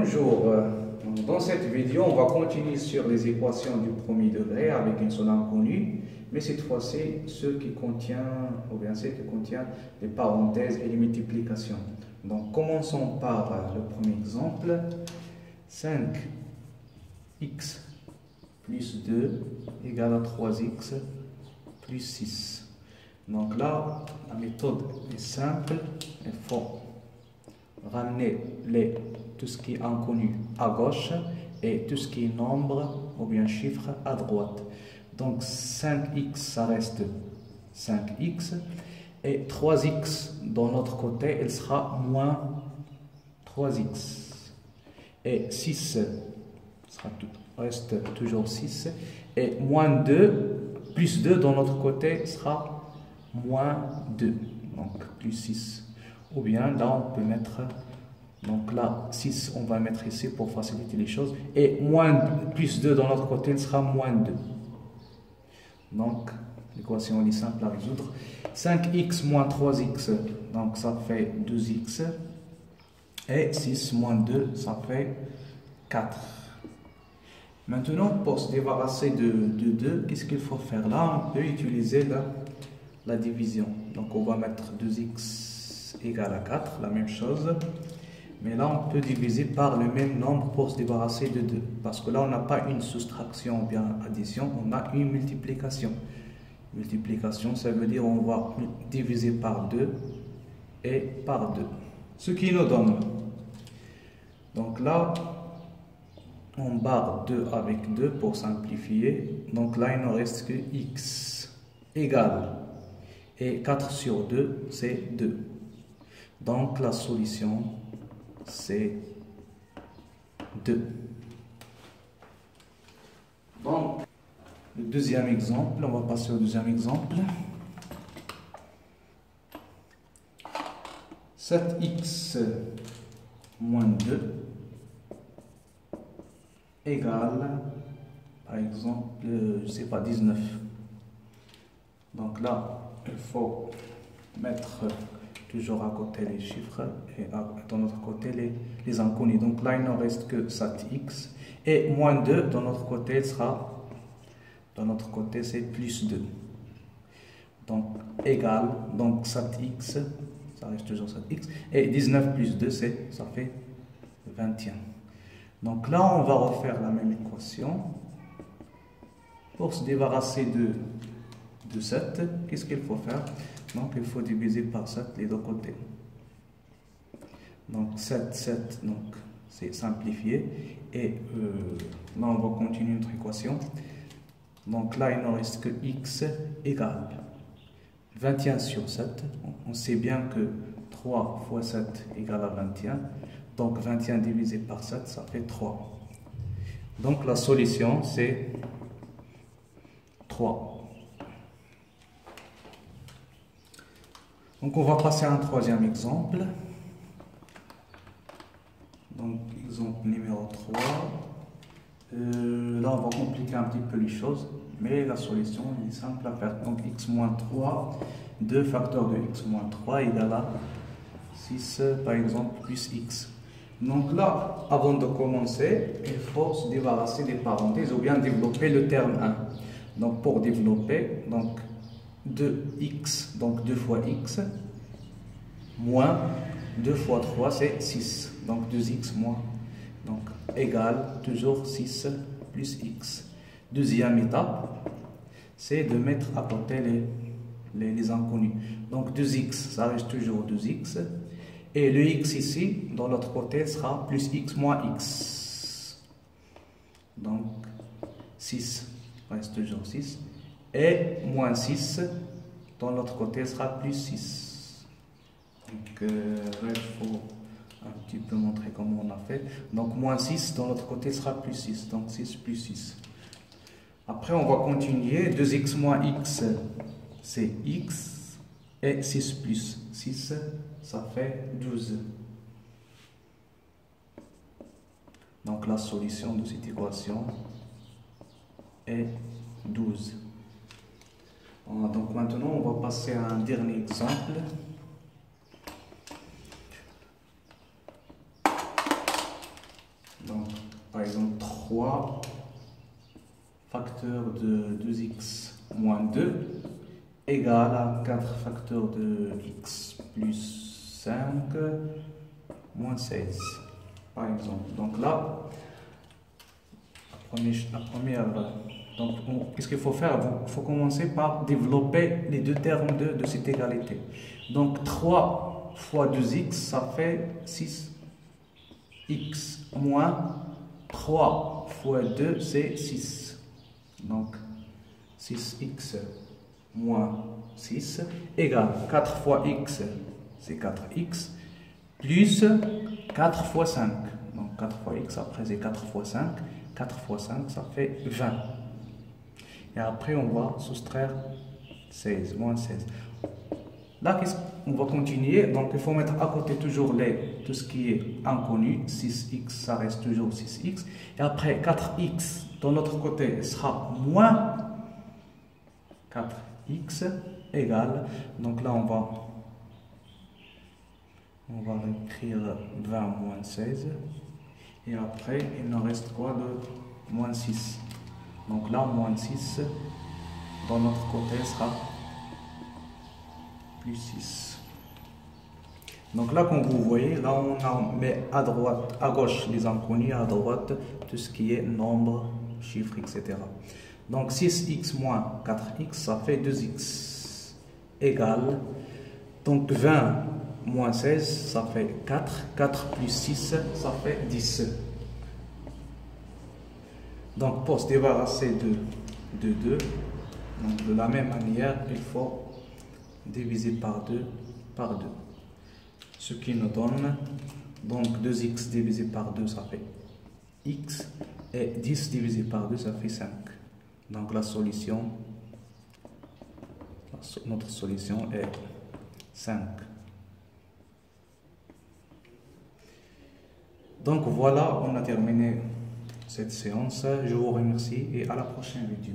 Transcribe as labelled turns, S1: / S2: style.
S1: Bonjour, dans cette vidéo on va continuer sur les équations du premier degré avec une seule inconnue, mais cette fois-ci ceux qui contiennent les parenthèses et les multiplications. Donc commençons par le premier exemple, 5x plus 2 égale à 3x plus 6. Donc là, la méthode est simple, il faut ramener tout ce qui est inconnu à gauche et tout ce qui est nombre ou bien chiffre à droite. Donc 5x, ça reste 5x, et 3x dans l'autre côté, elle sera moins 3x. Et 6 reste toujours 6, et moins 2, plus 2 dans l'autre côté sera moins 2, donc plus 6. Ou bien là on peut mettre, donc là 6 on va mettre ici pour faciliter les choses, et plus 2 dans l'autre côté, il sera moins 2. Donc l'équation est simple à résoudre. 5x moins 3x, donc ça fait 2x, et 6 moins 2, ça fait 4. Maintenant, pour se débarrasser de 2, qu'est-ce qu'il faut faire? Là, on peut utiliser la division. Donc, on va mettre 2x égale à 4, la même chose. Mais là, on peut diviser par le même nombre pour se débarrasser de 2. Parce que là, on n'a pas une soustraction ou bien addition, on a une multiplication. Multiplication, ça veut dire on va diviser par 2 et par 2. Ce qui nous donne. Donc là, on barre 2 avec 2 pour simplifier. Donc là, il ne reste que x égale. Et 4 sur 2, c'est 2. Donc la solution, c'est 2. Donc, le deuxième exemple, on va passer au deuxième exemple. 7x moins 2 égale, par exemple, je ne sais pas, 19. Donc là, il faut mettre toujours à côté les chiffres et de l'autre côté les inconnus. Donc là, il ne reste que 7x. Et moins 2, de l'autre côté, sera, de l'autre côté, c'est plus 2. Donc, égal, donc 7x, ça reste toujours 7x. Et 19 plus 2, ça fait 21. Donc là, on va refaire la même équation. Pour se débarrasser de 7, qu'est-ce qu'il faut faire? Donc, il faut diviser par 7 les deux côtés. Donc, 7, donc, c'est simplifié. Et là, on va continuer notre équation. Donc là, il ne reste que x égale 21 sur 7. On sait bien que 3 fois 7 égale à 21. Donc 21 divisé par 7, ça fait 3. Donc la solution, c'est 3. Donc on va passer à un troisième exemple. Donc exemple numéro 3. Là, on va compliquer un petit peu les choses, mais la solution est simple à faire. Donc x moins 3, 2 facteurs de x moins 3 égale à 6, par exemple, plus x. Donc là, avant de commencer, il faut se débarrasser des parenthèses ou bien développer le terme 1. Donc pour développer, donc 2x, donc 2 fois x, moins 2 fois 3, c'est 6. Donc 2x moins. Donc égale toujours 6 plus x. Deuxième étape, c'est de mettre à côté les inconnus. Donc 2x, ça reste toujours 2x. Et le x ici, dans l'autre côté, sera plus x moins x. Donc 6 reste toujours 6. Et moins 6, dans l'autre côté, sera plus 6. Donc il faut un petit peu montrer comment on a fait. Donc moins 6, dans l'autre côté, sera plus 6. Donc 6 plus 6. Après, on va continuer. 2x moins x, c'est x. Et 6 plus 6, ça fait 12. Donc la solution de cette équation est 12. Donc maintenant, on va passer à un dernier exemple. aura facteur de 2x moins 2 égale à 4 facteurs de x plus 5 moins 16, par exemple. Donc là, la première donc, qu'est-ce qu'il faut faire? Il faut commencer par développer les deux termes de cette égalité. Donc 3 fois 2x, ça fait 6x moins 3 fois 2, c'est 6. Donc 6x moins 6 égale 4 fois x, c'est 4x, plus 4 fois 5. Donc 4 fois x, après c'est 4 fois 5. 4 fois 5, ça fait 20. Et après, on va soustraire 16, moins 16. Là, on va continuer. Donc, il faut mettre à côté toujours tout ce qui est inconnu. 6x, ça reste toujours 6x. Et après, 4x, de l'autre côté, sera moins 4x égale. Donc là, on va écrire 20 moins 16. Et après, il nous reste quoi? De moins 6. Donc là, moins 6, dans notre côté, sera plus 6. Donc là, comme vous voyez, là, on met à droite, à gauche les inconnus, à droite tout ce qui est nombre, chiffres, etc. Donc 6x moins 4x, ça fait 2x égale. Donc 20 moins 16, ça fait 4. 4 plus 6, ça fait 10. Donc pour se débarrasser de 2, donc de la même manière, il faut diviser par 2 par 2. Ce qui nous donne, donc 2x divisé par 2, ça fait x. Et 10 divisé par 2, ça fait 5. Donc notre solution est 5. Donc voilà, on a terminé cette séance. Je vous remercie et à la prochaine vidéo.